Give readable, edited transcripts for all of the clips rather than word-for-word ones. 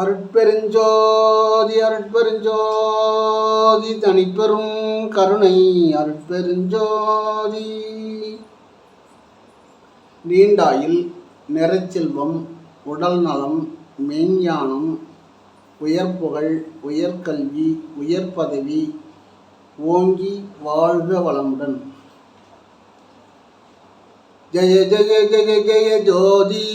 அருட்பெருஞ்சோதி அருட்பெருஞ்சோதி தனிப்பெரும் கருணை அருட்பெருஞ்சோதி. நீண்டாயில் நிறைச்செல்வம், உடல் நலம், மெய்ஞானம், உயர்புகழ், உயர்கல்வி, உயர் பதவி ஓங்கி வாழ்க வளமுடன். ஜெய ஜெய ஜெய ஜெய ஜோதி,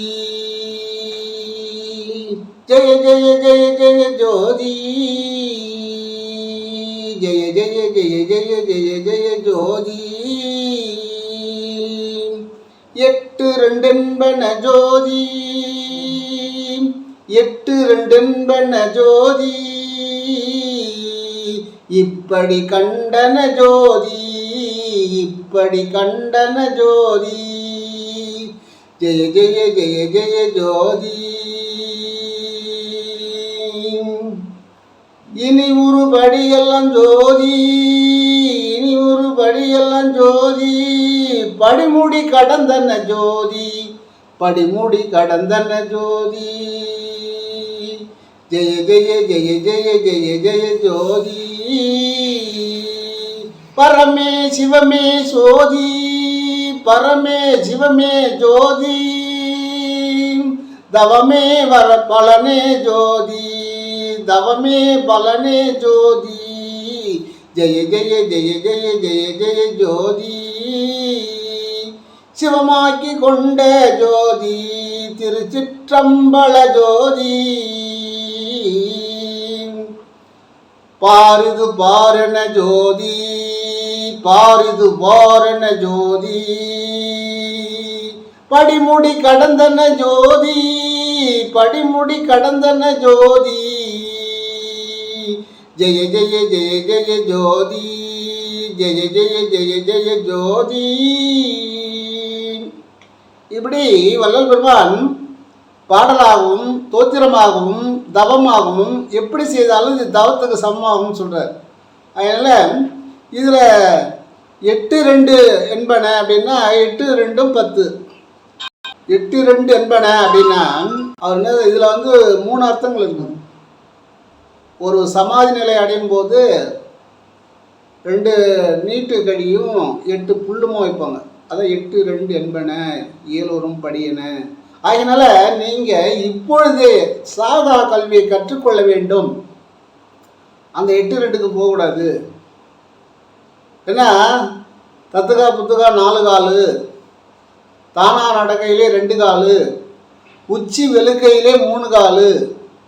ஜெய ஜெய ஜெய ஜெய ஜோதி, ஜெய ஜெய ஜெய ஜெய ஜெய ஜெய ஜோதி. எட்டு ரெண்டென்பன ஜோதி, எட்டு ரெண்டென்பன ஜோதி, இப்படி கண்டன ஜோதி, இப்படி கண்டன ஜோதி. ஜெய ஜெய ஜெய ஜெய ஜோதி. இனி ஒரு படியெல்லாம் ஜோதி, இனி ஒரு படியெல்லாம் ஜோதி, படிமுடி கடந்தன ஜோதி, படிமுடி கடந்தன ஜோதி. ஜெய ஜெய ஜெய ஜெய ஜெய ஜெய ஜோதி. பரமே சிவமே சோதி, பரமே சிவமே ஜோதி, தவமே வர பலனே ஜோதி, தவமே பலனே ஜோதி. ஜெய ஜெய ஜெய ஜெய ஜெய ஜெய ஜோதி. சிவமாக்கி கொண்ட ஜோதி, திருச்சிற்றம்பல ஜோதி. பாரிது பாரண ஜோதி, பாரிது பாரண ஜோதி, படிமுடி கடந்தன ஜோதி, படிமுடி கடந்தன ஜோதி. ஜெய ஜெய ஜெய ஜெய ஜோதி, ஜெய ஜெய ஜெய ஜெய ஜோதி. இப்படி வள்ளல் பெருமான் பாடலாகவும் தோத்திரமாகவும் தவமாகவும் எப்படி செய்தாலும் இது தவத்துக்கு சமமாகும் சொல்கிறார். அதனால் இதில் 8 2 என்பன அப்படின்னா 8 2 10, 8 2 என்பன அப்படின்னா அவர் என்ன, இதில் 3 அர்த்தங்கள் இருக்கும். ஒரு சமாதி நிலை அடையும் போது 2 நீட்டு கடியும் 8 புல்லுமும் வைப்பாங்க. அதான் 8 2 என்பன இயலூரும் படியன. அதனால நீங்கள் இப்பொழுதே சாதா கல்வியை கற்றுக்கொள்ள வேண்டும். அந்த 8 2க்கு போகக்கூடாது. ஏன்னா தத்துகா புத்துகா 4 காலு, தானா நடக்கையிலே 2 காலு, உச்சி வெளுக்கையிலே 3 காலு,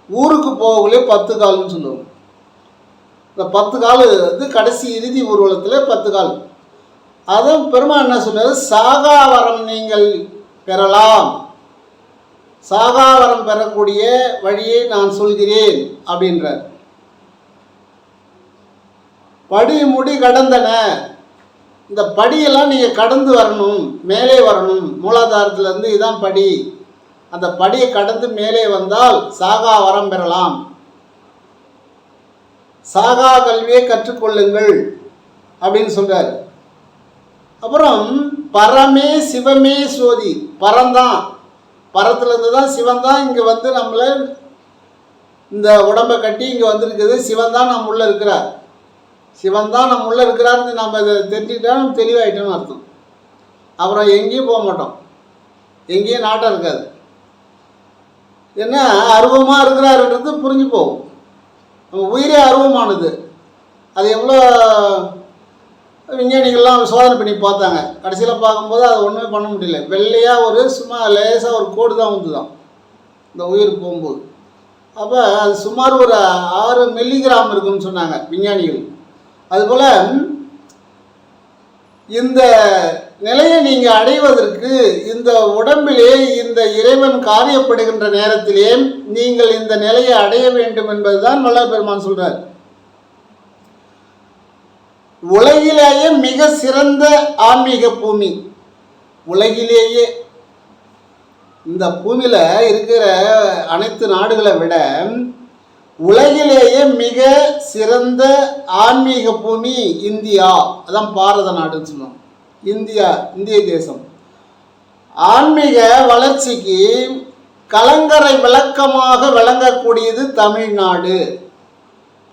ஊருக்கு போகலே 10 காலுன்னு சொல்லுவாங்க. இந்த 10 காலு கடைசி இறுதி ஊர்வலத்தில் 10 கால். அதுவும் பெருமாள் என்ன சொன்னார், சாகாவரம் நீங்கள் பெறலாம், சாகாவரம் பெறக்கூடிய வழியை நான் சொல்கிறேன் அப்படின்றார். படி முடி கடந்தன, இந்த படியெல்லாம் நீங்கள் கடந்து வரணும், மேலே வரணும். மூலாதாரத்திலேருந்து இதான் படி. அந்த படியை கடந்து மேலே வந்தால் சாகா வரம் பெறலாம். சாகா கல்வியை கற்றுக்கொள்ளுங்கள் அப்படின்னு சொல்கிறார். அப்புறம் பரமே சிவமே சோதி, பரந்தான், பரத்துலேருந்து தான் சிவன் தான் இங்கே நம்மளை இந்த உடம்பை கட்டி இங்கே வந்திருக்குது. சிவன் தான் நம்ம உள்ளே இருக்கிறார், சிவன் தான் நம்ம உள்ளே இருக்கிறார்னு நம்ம இதை தெரிஞ்சுக்கிட்டா நம்ம தெளிவாயிட்டோம்னு அர்த்தம். அப்புறம் எங்கேயும் போக மாட்டோம், எங்கேயும் நாட்டம் இருக்காது. என்ன அருவமாக இருக்கிறாருன்றது புரிஞ்சு போகும். நம்ம உயிரே அருவமானது. அது எவ்வளோ விஞ்ஞானிகள்லாம் சோதனை பண்ணி பார்த்தாங்க. கடைசியில் பார்க்கும்போது அது ஒன்றுமே பண்ண முடியல. வெள்ளையாக ஒரு சும்மா லேசாக ஒரு கோடு தான் வந்துதான் இந்த உயிர் போகும்போது. அப்போ அது சுமார் ஒரு 6 மில்லிகிராம் இருக்குன்னு சொன்னாங்க விஞ்ஞானிகள். அதுபோல் இந்த நிலையை நீங்கள் அடைவதற்கு இந்த உடம்பிலே இந்த இறைவன் காரியப்படுகின்ற நேரத்திலே நீங்கள் இந்த நிலையை அடைய வேண்டும் என்பதுதான் வள்ளல் பெருமான் சொல்றார். உலகிலேயே மிக சிறந்த ஆன்மீக பூமி, உலகிலேயே இந்த பூமியில் இருக்கிற அனைத்து நாடுகளை விட உலகிலேயே மிக சிறந்த ஆன்மீக பூமி இந்தியா. அதான் பாரத நாடுன்னு சொல்லுவோம். இந்தியா, இந்திய தேசம் ஆன்மீக வளர்ச்சிக்கு கலங்கரை விளக்கமாக விளங்கக்கூடியது தமிழ்நாடு.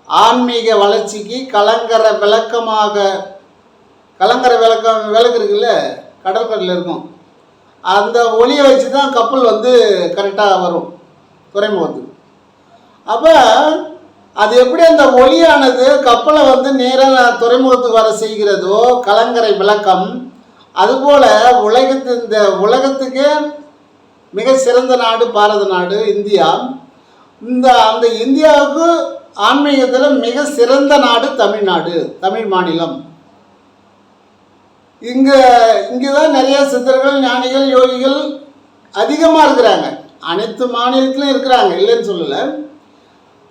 ஆன்மீக வளர்ச்சிக்கு கலங்கரை விளக்கமாக, கலங்கரை விளக்கம் விளக்கு இருக்குல்ல, கடற்கரையில் இருக்கும், அந்த ஒளியை வச்சு தான் கப்பல் வந்து கரெக்டாக வரும் துறைமுகத்துக்கு. அப்போ அது எப்படி அந்த ஒளியானது கப்பலை வந்து நேராக துறைமுகத்துக்கு வர செய்கிறதோ கலங்கரை விளக்கம், அதுபோல் இந்த உலகத்துக்கே மிக சிறந்த நாடு பாரத நாடு இந்தியா. அந்த இந்தியாவுக்கு ஆன்மீகத்தில் மிக சிறந்த நாடு தமிழ்நாடு, தமிழ் மாநிலம். இங்கே தான் நிறைய சித்தர்கள், ஞானிகள், யோகிகள் அதிகமாக இருக்கிறாங்க. அனைத்து மாநிலத்திலும் இருக்கிறாங்க, இல்லைன்னு சொல்லலை.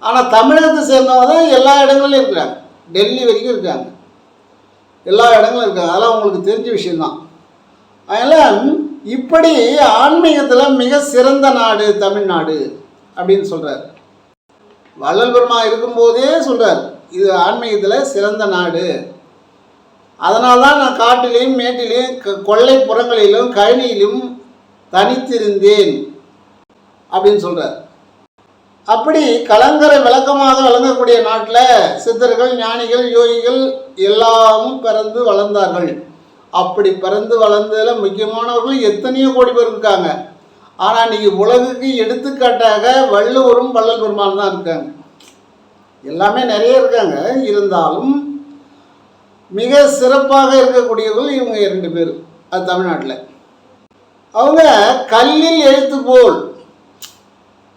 ஆனால் தமிழகத்தை சேர்ந்தவங்க தான் எல்லா இடங்களிலும் இருக்கிறாங்க. டெல்லி வரைக்கும் இருக்காங்க, எல்லா இடங்களும் இருக்காங்க. அதெல்லாம் உங்களுக்கு தெரிஞ்ச விஷயந்தான். அதனால் இப்படி ஆன்மீகத்தில் மிக சிறந்த நாடு தமிழ்நாடு அப்படின்னு சொல்கிறார். வள்ளல் பெருமான் இருக்கும்போதே சொல்கிறார், இது ஆன்மீகத்தில் சிறந்த நாடு. அதனால்தான் நான் காட்டிலையும் மேட்டிலையும் கொல்லைப்புறங்களிலும் கழனியிலும் தனித்திருந்தேன் அப்படின்னு சொல்கிறார். அப்படி கலங்கரை விளக்கமாக விளங்கக்கூடிய நாட்டில் சித்தர்கள், ஞானிகள், யோகிகள் எல்லாமும் பிறந்து வளர்ந்தார்கள். அப்படி பிறந்து வளர்ந்ததில் முக்கியமானவர்கள் எத்தனையோ கோடி பேர் இருக்காங்க. ஆனால் இன்றைக்கி உலகுக்கு எடுத்துக்காட்டாக வள்ளுவரும் வள்ளல் பெருமான் தான் இருக்காங்க. எல்லாமே நிறைய இருக்காங்க, இருந்தாலும் மிக சிறப்பாக இருக்கக்கூடியவர்கள் இவங்க 2 பேர். அது தமிழ்நாட்டில் அவங்க கல்லில் எழுத்து போல்,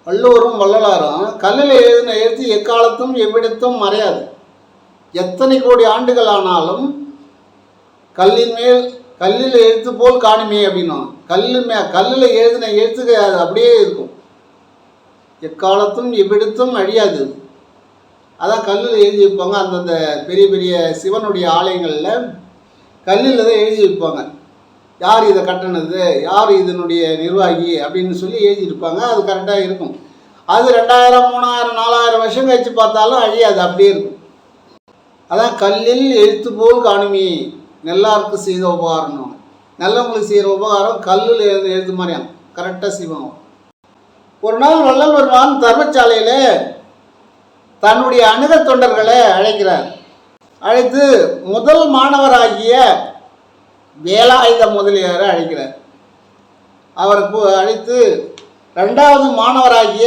வள்ளுவரும் வள்ளலாரும் கல்லில் எழுதின எழுத்து எக்காலத்தும் எவ்விடத்தும் மறையாது. எத்தனை கோடி ஆண்டுகள் ஆனாலும் கல்லில் எழுத்து போல் காணுமே அப்படின்னா, கல்லில் எழுதின எழுத்துக்கு அது அப்படியே இருக்கும், எக்காலத்தும் எவ்விடத்தும் அழியாது. அதான் கல்லில் எழுதி வைப்பாங்க. அந்தந்த பெரிய பெரிய சிவனுடைய ஆலயங்களில் கல்லில் தான் எழுதி வைப்பாங்க. யார் இதை கட்டினது, யார் இதனுடைய நிர்வாகி அப்படின்னு சொல்லி எழுதியிருப்பாங்க. அது கரெக்டாக இருக்கும். அது 2000, 3000, 4000 வருஷம் கழித்து பார்த்தாலும் அழியாது, அப்படியே இருக்கும். அதான் கல்லில் எழுத்து போல் காணுமே நெல்லாருக்கு செய்த உபகாரம். நல்லவங்களுக்கு செய்கிற உபகாரம் கல்லில் எழுது மாதிரியாம் கரெக்டாக செய்வாங்க. ஒரு நாள் வள்ளல் பெருமான் தர்மசாலையில் தன்னுடைய அணுக தொண்டர்களை அழைக்கிறார். அழைத்து முதல் மாணவராகிய வேலாயுத முதலியாரை அழைக்கிறார். அவருக்கு அழைத்து 2வது மாணவராகிய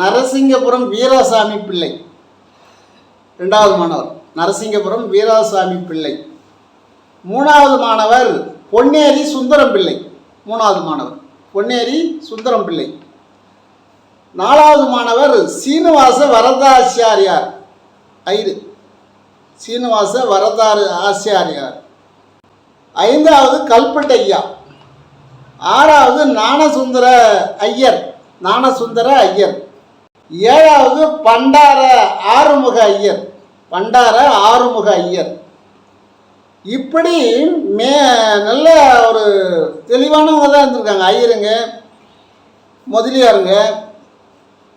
நரசிங்கபுரம் வீராசாமி பிள்ளை, 2வது மாணவர் நரசிங்கபுரம் வீராசாமி பிள்ளை, 3வது மாணவர் பொன்னேரி சுந்தரம் பிள்ளை, 3வது மாணவர் பொன்னேரி சுந்தரம் பிள்ளை, 4வது மாணவர் சீனிவாச வரதாச்சாரியார் ஐயர், சீனிவாச வரதாறு ஆச்சாரியார், 5வது கல்பட்டையா, 6வது ஞானசுந்தர ஐயர், 7வது பண்டார ஆறுமுக ஐயர். இப்படி நல்ல ஒரு தெளிவானவங்க தான் இருந்திருக்காங்க. ஐயருங்க, முதலியாருங்க,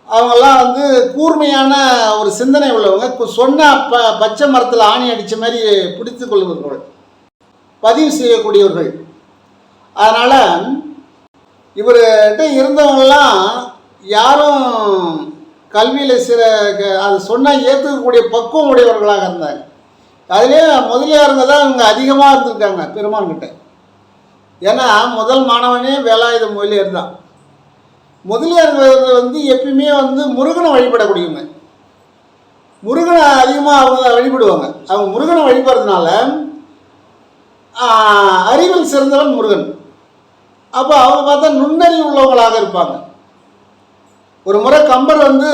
அவங்கெல்லாம் வந்து கூர்மையான ஒரு சிந்தனை உள்ளவங்க. சொன்ன பச்சை மரத்தில் ஆணி அடித்த மாதிரி பிடித்து கொள்வர்கள், பதிவு செய்யக்கூடியவர்கள். அதனால் இவர்கிட்ட இருந்தவங்கெல்லாம் யாரும் கல்வியில் அது சொன்னால் ஏற்றுக்கக்கூடிய பக்குவம் உடையவர்களாக இருந்தாங்க. அதிலே முதலியாருங்க தான் இவங்க அதிகமாக இருந்திருக்காங்க பெருமான்கிட்ட. ஏன்னா முதல் மாணவனே வேலாயுத முதலியார் தான். முதலியார்கள் வந்து எப்பயுமே வந்து முருகனை வழிபடக்கூடியவங்க. முருகனை அதிகமாக அவங்க வழிபடுவாங்க. அவங்க முருகனை வழிபடுறதுனால அறிவில் சிறந்தவன் முருகன். அப்போ அவங்க பார்த்தா நுண்ணறிவு உள்ளவங்களாக இருப்பாங்க. ஒரு முறை கம்பர் வந்து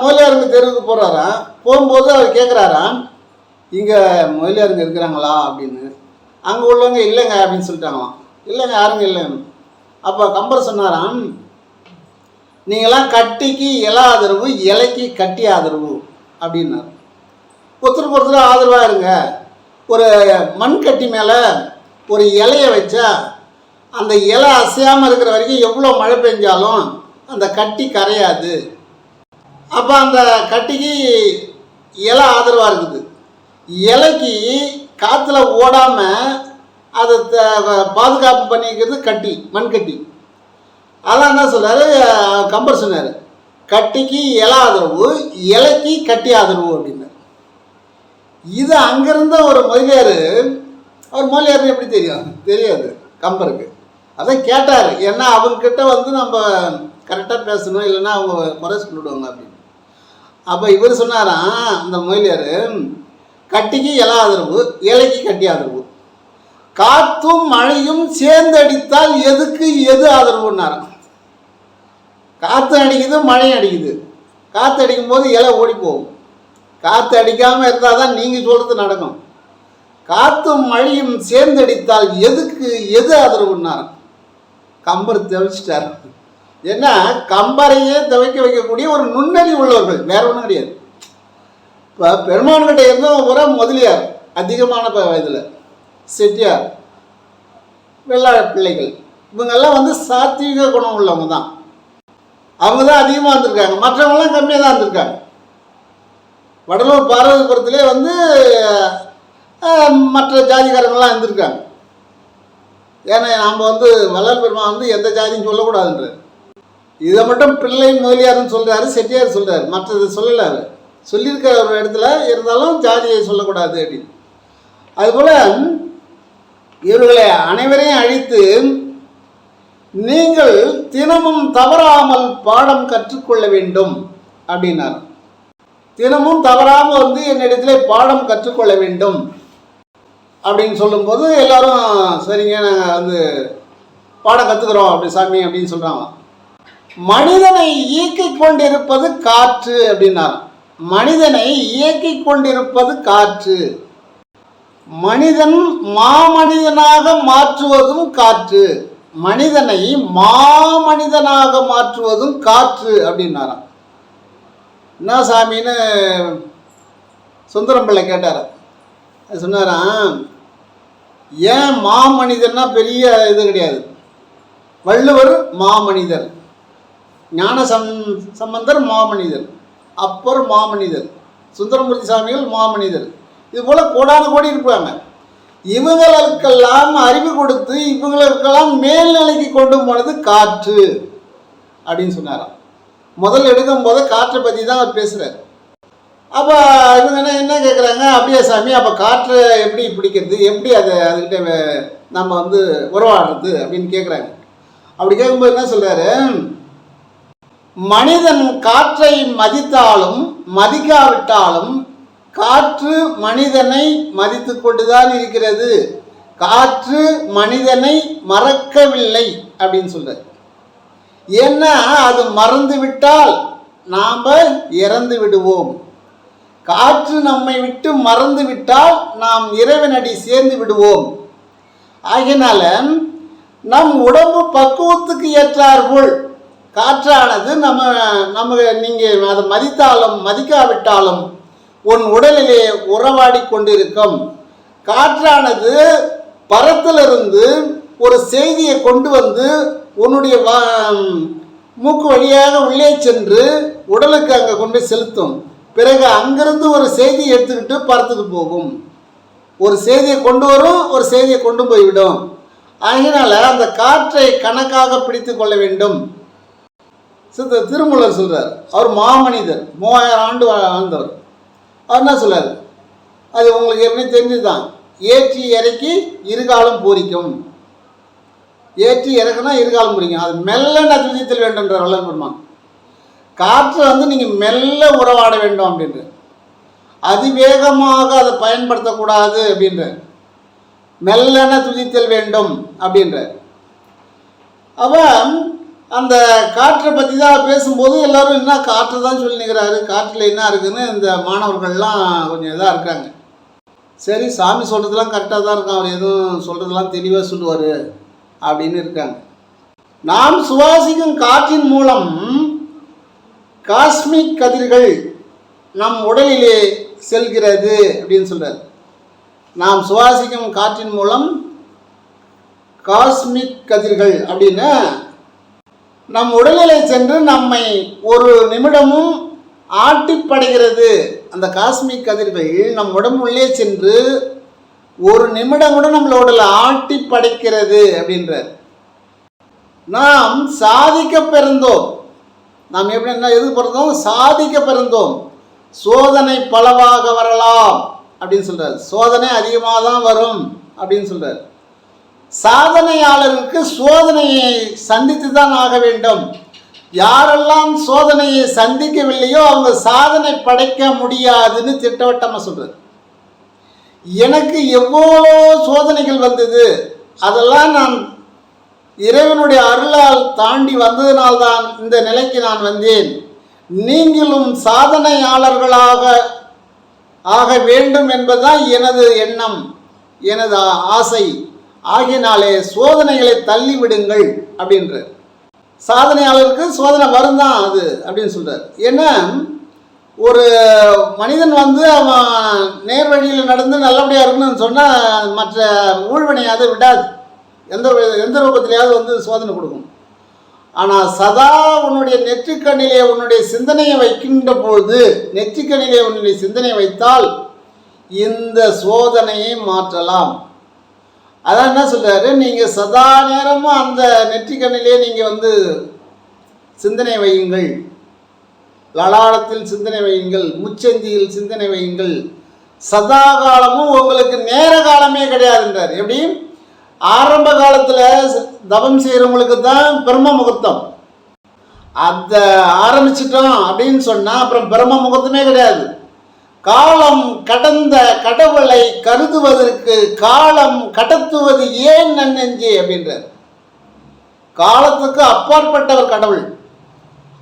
முதலியாருங்க தெருவுக்கு போகிறாராம். போகும்போது அவர் கேட்குறாராம், இங்கே முதலியாருங்க இருக்கிறாங்களா அப்படின்னு. அங்கே உள்ளவங்க இல்லைங்க அப்படின்னு சொல்லிட்டாங்களாம். இல்லைங்க, யாருங்க இல்லைங்க. அப்போ கம்பர் சொன்னாராம், நீங்களாம் கட்டிக்கு இலை ஆதரவு, இலைக்கு கட்டி ஆதரவு அப்படின்னாரு. ஒருத்தருக்கு ஒருத்தர் ஆதரவாக இருங்க. ஒரு மண் கட்டி மேலே ஒரு இலையை வச்சா அந்த இலை அசையாமல் இருக்கிற வரைக்கும் எவ்வளோ மழை பெஞ்சாலும் அந்த கட்டி கரையாது. அப்போ அந்த கட்டிக்கு இலை ஆதரவாக இருக்குது. இலைக்கு காற்றுல ஓடாமல் அதை பாதுகாப்பு பண்ணிக்கிறது கட்டி, மண்கட்டி. அதான் என்ன சொல்கிறாரு, கம்பர் சொன்னார், கட்டிக்கு இலை ஆதரவு, இலைக்கு கட்டி ஆதரவு அப்படின்னாரு. இது அங்கிருந்த ஒரு மொழியார், அவர் மொழியார் எப்படி தெரியும்? தெரியாது கம்பருக்கு. அதான் கேட்டார், ஏன்னா அவங்கக்கிட்ட வந்து நம்ம கரெக்டாக பேசணும், இல்லைன்னா அவங்க குறை சொல்லிவிடுவாங்க அப்படின்னு. அப்போ இவர் சொன்னாராம் அந்த மொழியார், கட்டிக்கு இலை ஆதரவு, இலைக்கு கட்டி ஆதரவு, காற்றும் மழையும் சேர்ந்து அடித்தால் எதுக்கு எது ஆதரவுன்னாராம். காற்று அடிக்குது, மழையும் அடிக்குது. காற்று அடிக்கும் போது இலை ஓடி போகும். காற்று அடிக்காமல் இருந்தால் தான் நீங்கள் சொல்கிறது நடக்கும். காற்றும் மழையும் சேர்ந்து அடித்தால் எதுக்கு எது ஆதரவுன்னாராம். கம்பர் தவிச்சிட்டார். ஏன்னா கம்பரையே தவிக்க வைக்கக்கூடிய ஒரு நுண்ணறி உள்ளவர்கள், வேற ஒன்றும் கிடையாது. இப்போ பெருமான்கிட்ட இருந்தவங்க பூரா முதலியார், அதிகமான இதில் செட்டியார், வெள்ளாள பிள்ளைகள், இவங்கெல்லாம் வந்து சாத்வீக குணம் உள்ளவங்க தான். அவங்க தான் அதிகமாக இருந்திருக்காங்க, மற்றவங்களாம் கம்மியாக தான் இருந்திருக்காங்க. வடலூர் பார்வதிபுரத்திலே வந்து மற்ற ஜாதிக்காரங்களாம் இருந்திருக்காங்க. ஏன்னா நாம் வந்து வள்ளல் பெருமான் வந்து எந்த ஜாதியும் சொல்லக்கூடாதுன்ற, இதை மட்டும் பிள்ளை முதலியாருன்னு சொல்கிறாரு, செட்டியார் சொல்கிறார், மற்றது சொல்லலை. அவர் சொல்லியிருக்கிற ஒரு இடத்துல இருந்தாலும் ஜாதியை சொல்லக்கூடாது அப்படின்னு. அதுபோல் இவர்களை அனைவரையும் அழைத்து, நீங்கள் தினமும் தவறாமல் பாடம் கற்றுக்கொள்ள வேண்டும் அப்படின்னார். தினமும் தவறாமல் வந்து என்னிடத்துல பாடம் கற்றுக்கொள்ள வேண்டும் அப்படின்னு சொல்லும்போது எல்லாரும் சரிங்க நாங்கள் வந்து பாடம் கற்றுக்குறோம் அப்படி சாமி அப்படின்னு சொல்கிறாங்க. மனிதனை இயக்கிக் கொண்டிருப்பது காற்று அப்படின்னார். மனிதனை இயக்கிக் கொண்டிருப்பது காற்று, மனிதன் மாமனிதனாக மாற்றுவதும் காற்று, மனிதனை மாமனிதனாக மாற்றுவதும் காற்று அப்படின்னாராம். என்ன சாமின்னு சுந்தரம் பிள்ளை கேட்டார். அது சொன்னாராம், ஏன் மாமனிதன்னா பெரிய இது கிடையாது. வள்ளுவர் மாமனிதர், ஞான சம்பந்தர் மாமனிதர், அப்பர் மாமனிதர், சுந்தரமூர்த்தி சாமிகள் மாமனிதர், இது போல் கோடான கோடி இருப்பாங்க. இவங்களுக்கெல்லாம் அறிவு கொடுத்து இவங்களுக்கெல்லாம் மேல்நிலைக்கு கொண்டு போனது காற்று அப்படின்னு சொன்னாராம். முதல்ல எடுக்கும் போது காற்றை பற்றி தான் அவர் பேசுகிறார். அப்போ இவங்க என்ன கேட்குறாங்க, அப்படியே சாமி அப்போ காற்றை எப்படி பிடிக்கிறது, எப்படி அதுக்கிட்ட நம்ம வந்து உறவாடுறது அப்படின்னு கேட்குறாங்க. அப்படி கேட்கும்போது என்ன சொல்கிறாரு, மனிதன் காற்றை மதித்தாலும் மதிக்காவிட்டாலும் காற்று மனிதனை மதித்து கொண்டுதான் இருக்கிறது, காற்று மனிதனை மறக்கவில்லை அப்படின்னு சொல்றார். ஏன்னா அது மறந்து விட்டால் நாம் இறந்து விடுவோம். காற்று நம்மை விட்டு மறந்து விட்டால் நாம் இறைவனடி சேர்ந்து விடுவோம். ஆகையினால நம் உடம்பு பக்குவத்துக்கு ஏற்றாற்போல் காற்றானது நம்ம நீங்கள் அதை மதித்தாலும் மதிக்காவிட்டாலும் உன் உடலிலே உறவாடி கொண்டிருக்கும். காற்றானது பரத்திலிருந்து ஒரு செய்தியை கொண்டு வந்து உன்னுடைய மூக்கு வழியாக உள்ளே சென்று உடலுக்கு அங்கே கொண்டு செலுத்தும். பிறகு அங்கிருந்து ஒரு செய்தியை எடுத்துக்கிட்டு பரத்துக்கு போகும். ஒரு செய்தியை கொண்டு வரும், ஒரு செய்தியை கொண்டு போய்விடும். ஆகினால அந்த காற்றை கணக்காக பிடித்து கொள்ள வேண்டும். திருமூலர் சொல்றார், அவர் மாமனிதர், 3000 ஆண்டு வாழ்ந்தவர். அவர் என்ன சொல்றாரு, அது உங்களுக்கு எப்படி தெரிஞ்சுதான், ஏற்றி இறக்கி இருகாலம் பூரிக்கும். ஏற்றி இறக்குனா இருகாலம் பூரிக்கும். அது மெல்ல நதித்தில் வேண்டும்ன்ற வள்ளல் பெருமான். காற்றை வந்து நீங்கள் மெல்ல உறவாட வேண்டும் அப்படின்ற, அதிவேகமாக அதை பயன்படுத்தக்கூடாது அப்படின்ற, மெல்லன துதித்தல் வேண்டும் அப்படின்ற. அப்போ அந்த காற்றை பற்றி தான் பேசும்போது எல்லோரும் என்ன காற்று தான் சொல்லி நிற்கிறாரு, காற்றில் என்ன இருக்குதுன்னு இந்த மாணவர்கள்லாம் கொஞ்சம் இதாக இருக்காங்க. சரி சாமி சொல்கிறதுலாம் கரெக்டாக தான் இருக்கான், அவர் எதுவும் சொல்கிறதுலாம் தெளிவாக சொல்லுவார் அப்படின்னு இருக்காங்க. நாம் சுவாசிக்கும் காற்றின் மூலம் காஸ்மிக் கதிர்கள் நம் உடலிலே செல்கிறது அப்படின்னு சொல்கிறார். நாம் சுவாசிக்கும் காற்றின் மூலம் காஸ்மிக் கதிர்கள் அப்படின்னா நம் உடலிலே சென்று நம்மை ஒரு நிமிடமும் ஆட்டிப்படைகிறது. அந்த காஸ்மிக் கதிர்கள் நம் உடம்புள்ளே சென்று ஒரு நிமிடம் கூட நம்மளோட ஆட்டி படைக்கிறது அப்படின்றார். நாம் சாதிக்க பிறந்தோம். நாம் எப்படி என்ன எது பிறந்தோம்? சாதிக்க பிறந்தோம். சோதனை பலவாக வரலாம் அப்படின்னு சொல்றார். சோதனை அதிகமாக தான் வரும் அப்படின்னு சொல்றார். சாதனையாளருக்கு சோதனையை சந்தித்து தான் ஆக வேண்டும். யாரெல்லாம் சோதனையை சந்திக்கவில்லையோ அவங்க சாதனை படைக்க முடியாதுன்னு திட்டவட்டமாக சொல்றார். எனக்கு எவ்வளோ சோதனைகள் வந்தது, அதெல்லாம் நான் இறைவனுடைய அருளால் தாண்டி வந்ததினால்தான் இந்த நிலைக்கு நான் வந்தேன். நீங்களும் சாதனையாளர்களாக ஆக வேண்டும் என்பதுதான் எனது எண்ணம், எனது ஆசை. ஆகினாலே சோதனைகளை தள்ளிவிடுங்கள் அப்படின்ற. சாதனையாளருக்கு சோதனை வரும் தான் அது அப்படின்னு சொல்றார். ஏன்னா ஒரு மனிதன் அவன் நேர் வழியில் நடந்து நல்லபடியாக இருக்கணும்னு சொன்னால் மற்ற ஊழ்வினை அதை விடாது. எந்த ரூபத்திலேயாவது சோதனை கொடுக்கும். ஆனால் சதா உன்னுடைய நெற்றிக்கண்ணிலே உன்னுடைய சிந்தனையை வைக்கின்ற பொழுது, நெற்றிக்கண்ணிலே உன்னுடைய சிந்தனையை வைத்தால் இந்த சோதனையை மாற்றலாம். அதான் என்ன சொல்றாரு, நீங்கள் சதா நேரமும் அந்த நெற்றிக்கண்ணிலே நீங்கள் சிந்தனை வையுங்கள், லலாடத்தில் சிந்தனை வையுங்கள், முச்சந்தியில் சிந்தனை வையுங்கள். சதா காலமும் உங்களுக்கு நேர காலமே கிடையாதுன்றார். எப்படி? ஆரம்ப காலத்தில் தவம் செய்கிறவங்களுக்கு தான் பிரம்ம முகூர்த்தம். அதை ஆரம்பிச்சிட்டோம் அப்படின்னு சொன்னால் அப்புறம் பிரம்ம முகூர்த்தமே கிடையாது. காலம் கடந்த கடவுளை கருதுவதற்கு காலம் கடத்துவது ஏன் நன்னெஞ்சே அப்படின்றார். காலத்துக்கு அப்பாற்பட்டவர் கடவுள்.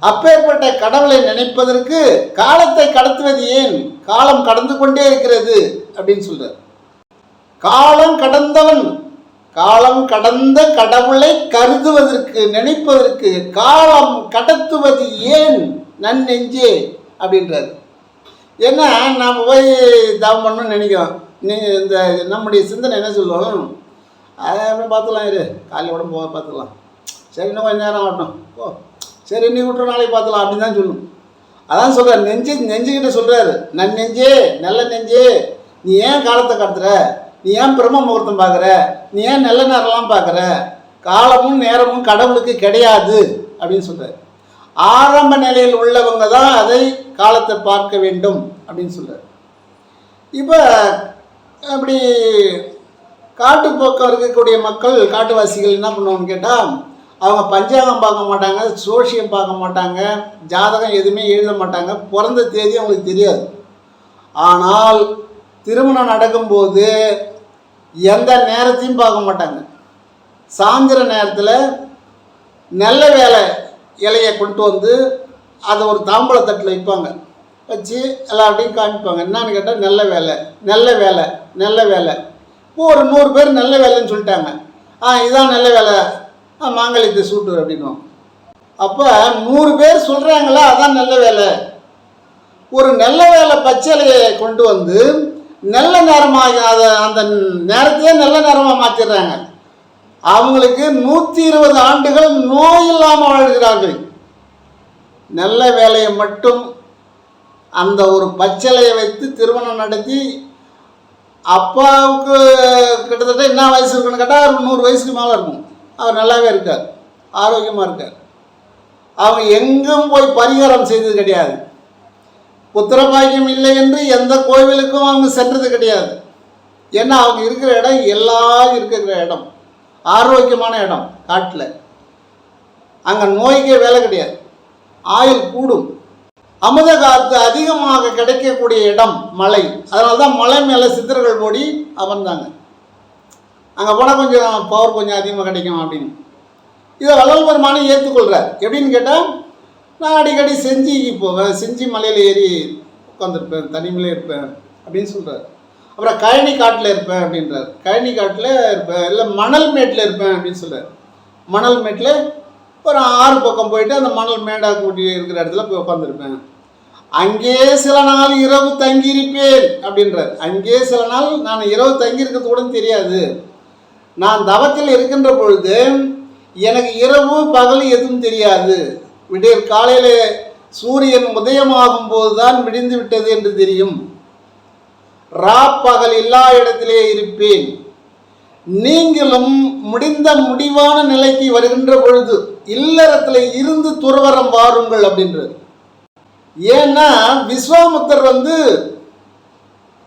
அப்பேற்பட்ட கடவுளை நினைப்பதற்கு காலத்தை கடத்துவது ஏன்? காலம் கடந்து கொண்டே இருக்கிறது அப்படின்னு சொல்றார். காலம் கடந்தவன், காலம் கடந்த கடவுளை கருதுவதற்கு நினைப்பதற்கு காலம் கடத்துவது ஏன் நன்னெஞ்சே அப்படின்றார். ஏன்னா நாம் போய் தவம் பண்ணணும்னு நினைக்கிறோம். இந்த நம்முடைய சிந்தனை என்ன சொல்லுவோம்? அதை அப்படி பார்த்துக்கலாம், இரு காலையில் உடம்பு போக பார்த்துக்கலாம், சரி இன்னும் கொஞ்சம் நேரம் ஆகட்டும், ஓ சரி இன்னைக்கு விட்டுற நாளைக்கு பார்த்துக்கலாம் அப்படின்னு தான் சொல்லணும். அதான் சொல்கிறார், நெஞ்சுக்கிட்ட சொல்கிறாரு, நன்னெஞ்சே நல்ல நெஞ்சே, நீ ஏன் காலத்தை கடத்துற? நீ ஏன் பிரம்ம முகூர்த்தம் பார்க்குற? நீ ஏன் நல்ல நேரம்லாம் பார்க்குற? காலமும் நேரமும் கடவுளுக்கு கிடையாது அப்படின்னு சொல்கிறார். ஆரம்ப நிலையில் உள்ளவங்க தான் அதை காலத்தை பார்க்க வேண்டும் அப்படின்னு சொல்கிறார். இப்போ அப்படி காட்டுப்போக்கம் இருக்கக்கூடிய மக்கள், காட்டுவாசிகள் என்ன பண்ணுவாங்கன்னு கேட்டால், அவங்க பஞ்சாங்கம் பார்க்க மாட்டாங்க, சோஷியம் பார்க்க மாட்டாங்க, ஜாதகம் எதுவுமே எழுத மாட்டாங்க, பிறந்த தேதி அவங்களுக்கு தெரியாது. ஆனால் திருமணம் நடக்கும்போது எந்த நேரத்தையும் பார்க்க மாட்டாங்க. சாயந்தர நேரத்தில் நல்ல வேலை இலையை கொண்டு அதை ஒரு தாம்பழத்தட்டில் வைப்பாங்க, வச்சு எல்லார்ட்டையும் காமிப்பாங்க. என்னான்னு கேட்டால் நல்ல வேலை நல்ல வேலை நல்ல வேலை. இப்போ ஒரு 100 பேர் நல்ல வேலைன்னு சொல்லிட்டாங்க. இதான் நல்ல வேலை, மாங்கல்யத்தை சூட்டு அப்படின்னும். அப்போ 100 பேர் சொல்கிறாங்களா அதான் நல்ல வேலை. ஒரு நல்ல வேலை பச்சைலையை கொண்டு நல்ல நேரமாக அதை அந்த நேரத்தையே நல்ல நேரமாக மாற்றிடுறாங்க. அவங்களுக்கு 120 ஆண்டுகள் நோய் இல்லாமல் வாழ்கிறார்கள். நல்ல வேலையை மட்டும் அந்த ஒரு பச்சைலையை வைத்து திருமணம் நடத்தி, அப்பாவுக்கு கிட்டத்தட்ட என்ன வயசு இருக்குன்னு கேட்டால் ஒரு 100 வயசுக்கு மேலே இருக்கும். அவர் நல்லாவே இருக்கார், ஆரோக்கியமாக இருக்கார். அவங்க எங்கும் போய் பரிகாரம் செய்தது கிடையாது. புத்திரபாக்கியம் இல்லை என்று எந்த கோவிலுக்கும் அவங்க சென்றது கிடையாது. ஏன்னா அவங்க இருக்கிற இடம் எல்லாரும் இருக்கிற இடம், ஆரோக்கியமான இடம், காட்டில். அங்கே நோய்க்கே வேலை கிடையாது, ஆயுள் கூடும். அமுத காற்று அதிகமாக கிடைக்கக்கூடிய இடம் மலை. அதனால தான் மலை மேலே சித்தர்கள் ஓடி அமர்ந்தாங்க. அங்கே போனால் கொஞ்சம் பவர் கொஞ்சம் அதிகமாக கிடைக்கும் அப்படின்னு. இதை வள்ளல் பெருமானை ஏற்றுக்கொள்கிறார். எப்படின்னு கேட்டால், நான் அடிக்கடி செஞ்சிக்கு போவேன், செஞ்சி மலையில் ஏறி உட்காந்துருப்பேன், தனிமையிலே இருப்பேன் அப்படின்னு சொல்கிறார். அப்புறம் கழனி காட்டில் இருப்பேன் அப்படின்றார். கழனி காட்டில் இருப்பேன், இல்லை மணல் மேட்டில் இருப்பேன் அப்படின்னு சொல்கிறார். மணல் மேட்டில் ஒரு 6 பக்கம் போயிட்டு அந்த மணல் மேடாக கூட்டி இருக்கிற இடத்துல போய் உட்காந்துருப்பேன். அங்கே சில நாள் இரவு தங்கியிருப்பேன் அப்படின்றார். அங்கே சில நாள் நான் இரவு தங்கியிருக்கிறது கூட தெரியாது. நான் தவத்தில் இருக்கின்ற பொழுது எனக்கு இரவு பகல் எதுவும் தெரியாது. விடியற் காலையில் சூரியன் உதயமாகும் போதுதான் விடிந்து விட்டது என்று தெரியும். பகல் எல்லா இடத்திலே இருப்பேன். நீங்களும் முடிவான நிலைக்கு வருகின்ற பொழுது இல்லறத்தில் இருந்து துறவரம் வாருங்கள் அப்படின்றது. ஏன்னா விஸ்வாமுத்தர்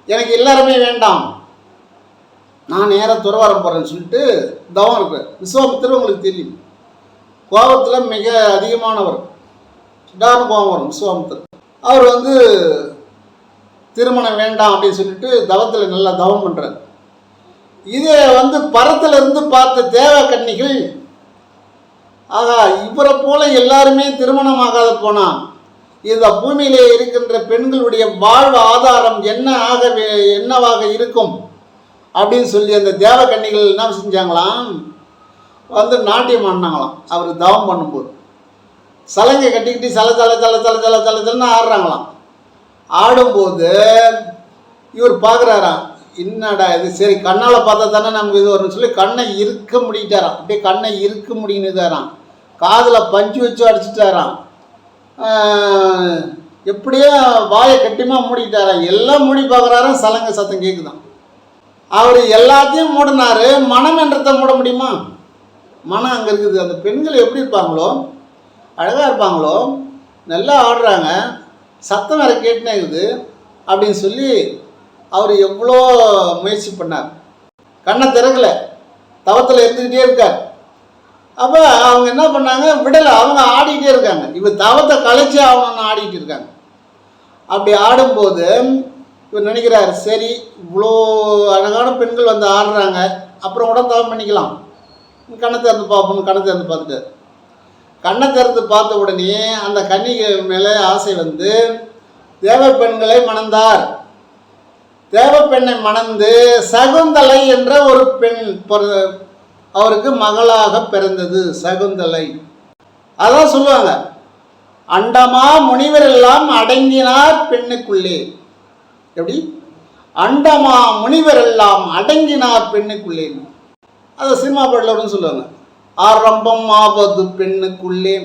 எனக்கு எல்லாருமே வேண்டாம், நான் நேராக துறவரம் போகிறேன்னு சொல்லிட்டு தவம் இருப்பார். விஸ்வாமுத்தர் உங்களுக்கு தெரியும், கோபத்தில் மிக அதிகமானவர், சுடான கோபம் வரும் விஸ்வாமுத்தர். அவர் திருமணம் வேண்டாம் அப்படின்னு சொல்லிட்டு தவத்தில் நல்லா தவம் பண்ணுறார். இதே பரத்தில் இருந்து பார்த்த தேவகன்னிகள், ஆகா இவரை போல எல்லாருமே திருமணம் ஆகாத போனால் இந்த பூமியிலே இருக்கின்ற பெண்களுடைய வாழ்வு ஆதாரம் என்னவாக இருக்கும் அப்படின்னு சொல்லி அந்த தேவகன்னிகள் என்ன செஞ்சாங்களாம், நாட்டியம் ஆடினாங்களாம். அவர் தவம் பண்ணும்போது சலங்கை கட்டிக்கிட்டு சலன்னு ஆடுறாங்களாம். ஆடும்போது இவர் பார்க்குறாராம், என்னடா இது, சரி கண்ணால் பார்த்தா தானே நமக்கு இது வரும்னு சொல்லி கண்ணை இருக்க முடிக்கிட்டாராம். அப்படியே கண்ணை இருக்க முடிக்கிட்டாராம், காதில் பஞ்சு வச்சு அடிச்சுட்டாராம், எப்படியோ வாயை கட்டியமாக மூடிக்கிட்டாராம். எல்லாம் மூடி பார்க்குறாராம், சலங்கை சத்தம் கேட்குதான். அவர் எல்லாத்தையும் மூடினாரு, மனம் என்றதை மூட முடியுமா? மனம் அங்கே இருக்குது. அந்த பெண்கள் எப்படி இருப்பாங்களோ, அழகாக இருப்பாங்களோ, நல்லா ஆடுறாங்க, சத்தம் வேறு கேட்டுனே இருக்குது அப்படின்னு சொல்லி அவர் எவ்வளோ முயற்சி பண்ணார். கண்ணை திறக்கலை, தவத்தில் இருந்துக்கிட்டே இருக்கார். அப்போ அவங்க என்ன பண்ணாங்க, விடலை, அவங்க ஆடிக்கிட்டே இருக்காங்க. இவர் தவத்தை கலைச்சி ஆகணும்னு ஆடிக்கிட்டு இருக்காங்க. அப்படி ஆடும்போது இவர் நினைக்கிறார், சரி இவ்வளோ அழகான பெண்கள் ஆடுறாங்க, அப்புறம் கூட தவம் பண்ணிக்கலாம், கண்ணை திறந்து பார்ப்போம். கண்ணை திறந்து பார்த்துட்டார். கண்ணை திறந்து பார்த்த உடனே அந்த கன்னிகள் மேலே ஆசை தேவ பெண்களை மணந்தார். தேவ பெண்ணை மணந்து சகுந்தலை என்ற ஒரு பெண் அவருக்கு மகளாக பிறந்தது. சகுந்தலை. அதான் சொல்லுவாங்க, அண்டமா முனிவர் எல்லாம் அடங்கினார் பெண்ணுக்குள்ளே. எப்படி? அண்டமா முனிவர் எல்லாம் அடங்கினார் பெண்ணுக்குள்ளே. அதை சினிமா பாடல சொல்லுவாங்க, ஆரம்பம் ஆவது பெண்ணுக்குள்ளே,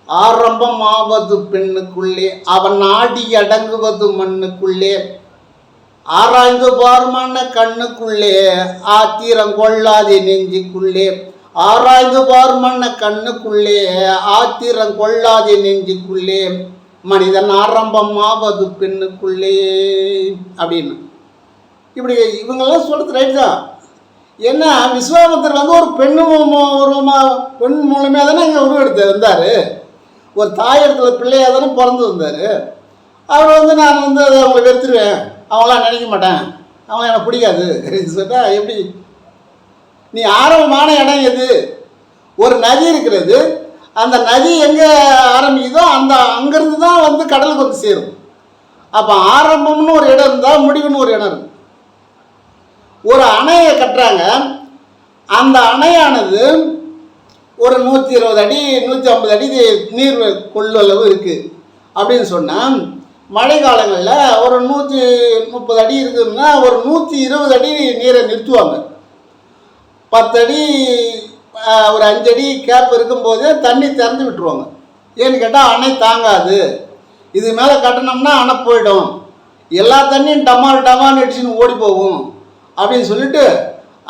ஆரம்பம் ஆவது பெண்ணுக்குள்ளே, அவன் ஆடி அடங்குவது மண்ணுக்குள்ளே, ஆராய்ந்து பார்மான கண்ணுக்குள்ளே, ஆத்திரம் கொள்ளாதே நெஞ்சுக்குள்ளே, ஆராய்ந்து பார்மான கண்ணுக்குள்ளே, ஆத்திரம் கொள்ளாதே நெஞ்சுக்குள்ளே, மனிதன் ஆரம்பம் ஆவது பெண்ணுக்குள்ளே அப்படின்னு. இப்படி இவங்கெல்லாம் சொல்கிறது ரைட் தான். ஏன்னா விஸ்வாமித்திரர் ஒரு பெண் மூலமே தானே இங்கே உருவெடுத்து வந்தார். ஒரு தாய் இடத்துல பிள்ளையாக தானே பிறந்து வந்தார். அவர் நான் அதை அவங்கள வெறுத்துருவேன், அவங்களாம் நினைக்க மாட்டேன், அவங்களாம் எனக்கு பிடிக்காது சொன்னால் எப்படி? நீ ஆரம்பமான இடம் எது? ஒரு நதி இருக்கிறது, அந்த நதி எங்கே ஆரம்பிக்குதோ அங்கேருந்து தான் கடலுக்கு சேரும். அப்போ ஆரம்பம்னு ஒரு இடம் இருந்தால் முடிவுன்னு ஒரு இடம் இருக்கும். ஒரு அணையை கட்டுறாங்க, அந்த அணையானது ஒரு 120 அடி 150 அடி நீர் கொள்ளளவு இருக்குது அப்படின்னு சொன்னால், மழை காலங்களில் ஒரு 130 அடி இருக்குதுன்னா ஒரு 120 அடி நீரை நிறுத்துவாங்க. 10 அடி ஒரு 5 அடி கேப் இருக்கும்போதே தண்ணி திறந்து விட்டுருவாங்க. ஏன்னு கேட்டால் அணை தாங்காது, இது மேலே கட்டினோம்னா அணை போயிடும், எல்லா தண்ணியும் டமால் அடிச்சுன்னு ஓடி போகும் அப்படின்னு சொல்லிட்டு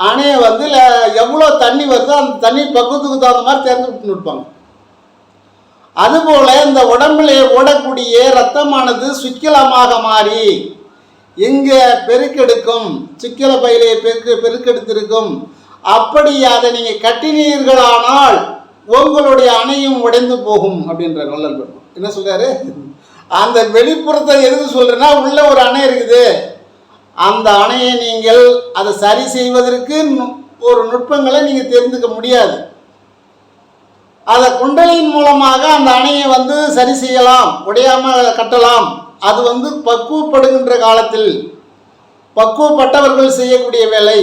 அணையை எவ்வளோ தண்ணி வருதோ அந்த தண்ணி பக்குவத்துக்கு தகுந்த மாதிரி திறந்து விட்டுன்னு இருப்பாங்க. அதுபோல் இந்த உடம்பிலே ஓடக்கூடிய இரத்தமானது சுக்கிலமாக மாறி எங்கே பெருக்கெடுக்கும், சுக்கில பையிலே பெருக்கெடுத்திருக்கும். அப்படி அதை நீங்கள் கட்டினீர்களானால் உங்களுடைய அணையும் உடைந்து போகும் அப்படின்ற வள்ளல் பெருமான் என்ன சொல்றாரு? அந்த வெளிப்புறத்தை எதுக்கு சொல்றேன்னா, உள்ள ஒரு அணை இருக்குது, அந்த அணையை நீங்கள் அதை சரி செய்வதற்கு ஒரு நுட்பங்களை நீங்கள் தெரிந்துக்க முடியாது. அதை குண்டலின் மூலமாக அந்த அணையை சரி செய்யலாம், உடையாமல் கட்டலாம். அது பக்குவப்படுகின்ற காலத்தில் பக்குவப்பட்டவர்கள் செய்யக்கூடிய வேலை.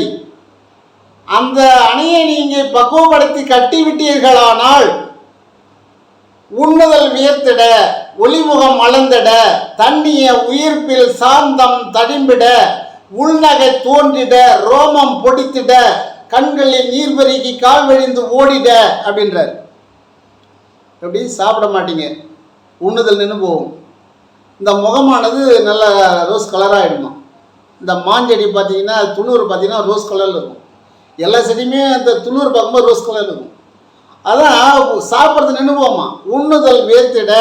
அந்த அணையை நீங்கள் பக்குவப்படுத்தி கட்டிவிட்டீர்களானால் உண்ணுதல் வியர்த்திட, ஒளிமுகம் மலர்ந்திட, தண்ணிய உயிர்ப்பில் சாந்தம் தடிம்பிட, உள்நகை தோன்றிட, ரோமம் பொடித்திட, கண்களில் நீர் பெருகி கால் வழிந்து ஓடிட அப்படின்றார். எப்படி? சாப்பிட மாட்டீங்க, உண்ணுதல் நின்று போகும். இந்த முகமானது நல்ல ரோஸ் கலராகிடுமா. இந்த மாஞ்செடி பார்த்தீங்கன்னா, துணூறு பார்த்தீங்கன்னா ரோஸ் கலரில் இருக்கும். எல்லா செடியுமே அந்த துளிர் பார்க்கும்போது ரோஸ் கலர் இருக்கும். அதான் சாப்பிட்றது நின்று போமா. உண்ணுதல் வேர்த்திட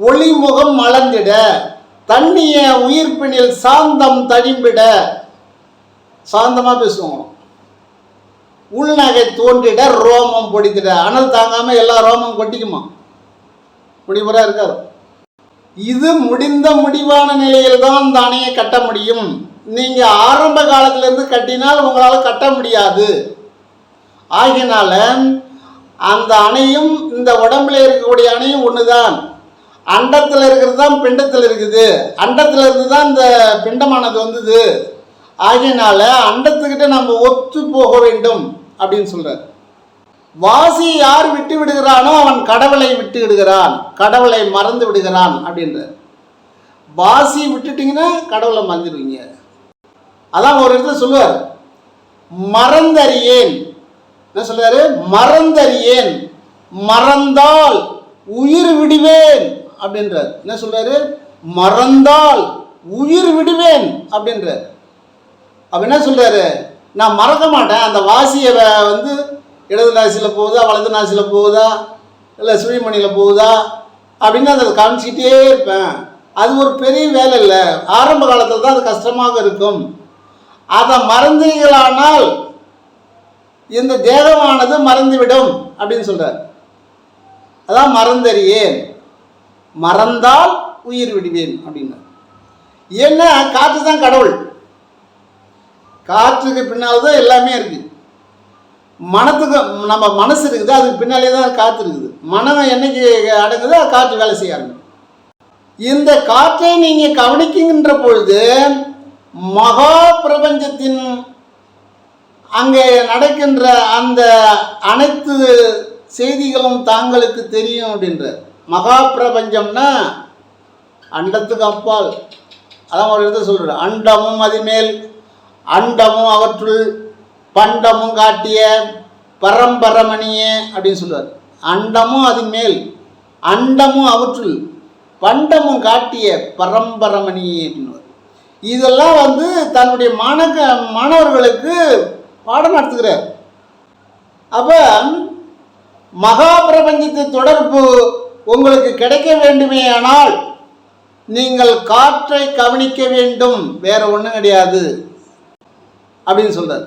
ஒளிமுகம் மலர்ந்திட தண்ணிய உயிர்ப்பினில் சாந்தம் தழிம்பிட. சாந்தமாக பேசுவோம். உள்நகை தோன்றிட ரோமம் பொடித்திட. அனல் தாங்காமல் எல்லா ரோமம் கொட்டிக்குமா? முடிமுறை இருக்காது. இது முடிந்த முடிவான நிலையில் தான் இந்த அணையை கட்ட முடியும். நீங்கள் ஆரம்ப காலத்திலேருந்து கட்டினால் உங்களால் கட்ட முடியாது. ஆகினால அந்த அணையும் இந்த உடம்புல இருக்கக்கூடிய அணையும் ஒன்று தான். அண்டத்தில் இருக்கிறது தான் பிண்டத்தில் இருக்குது. அண்டத்தில் இருந்து தான் இந்த பிண்டமானது வந்தது. ஆகினால அண்டத்துக்கிட்ட நம்ம ஒத்து போக வேண்டும் அப்படின்னு சொல்கிறார். வாசி யார் விட்டு விடுகிறானோ அவன் கடவுளை விட்டு விடுகிறான், கடவுளை மறந்து விடுகிறான் அப்படின்றார். வாசி விட்டுட்டிங்கன்னா கடவுளை மறந்துடுவீங்க. அதான் ஒரு இடத்துல சொல்லுவார், மறந்தறியேன். என்ன சொல்றாரு? மறந்தறியேன், மறந்தால் உயிர் விடுவேன் அப்படின்றார். என்ன சொல்றாரு? மறந்தால் உயிர் விடுவேன் அப்படின்றார். அப்ப என்ன சொல்றாரு? நான் மறக்க மாட்டேன். அந்த வாசியை வந்து இடது நாசியில் போகுதா வலது நாசியில் போகுதா இல்லை சுழிமணியில் போகுதா அப்படின்னு அதை காமிச்சிக்கிட்டே இருப்பேன். அது ஒரு பெரிய வேலை இல்லை. ஆரம்ப காலத்தில் தான் அது கஷ்டமாக இருக்கும். அதை மறந்தீர்களானால் இந்த தேகமானது மறந்துவிடும் அப்படின்னு சொல்கிறார். அதான் மறந்தறியேன், மறந்தால் உயிர் விடுவேன் அப்படின்னா. ஏன்னா காற்று தான் கடவுள். காற்றுக்கு பின்னால் தான் எல்லாமே இருக்குது. மனத்துக்கு நம்ம மனசு இருக்குது, அதுக்கு பின்னாலே தான் காற்று இருக்குது. மனம் என்னைக்கு அடங்குதோ காற்று வேலை செய்ய ஆரம்பிக்கும். இந்த காற்றை நீங்கள் கவனிக்கின்ற பொழுது மகா பிரபஞ்சத்தின் அங்கே நடக்கின்ற அந்த அனைத்து செய்திகளும் தாங்களுக்கு தெரியும் அப்படின்ற. மகா பிரபஞ்சம்னா அண்டத்துக்கு அப்பால். அதான் ஒரு இடத்துல சொல்கிறார், அண்டமும் அதுமேல் அண்டமும் அவற்றுள் பண்டமும் காட்டிய பரம்பரமணியே அப்படின்னு சொல்லுவார். அண்டமும் அது மேல் அண்டமும் அவற்றுள் பண்டமும் காட்டிய பரம்பரமணியே அப்படின்னு. இதெல்லாம் வந்து தன்னுடைய மாணவர்களுக்கு பாடம் நடத்துகிறார். அப்போ மகா பிரபஞ்சத்தை தொடர்பு உங்களுக்கு கிடைக்க வேண்டுமே ஆனால் நீங்கள் காற்றை கவனிக்க வேண்டும், வேற ஒன்றும் கிடையாது அப்படின்னு சொல்றார்.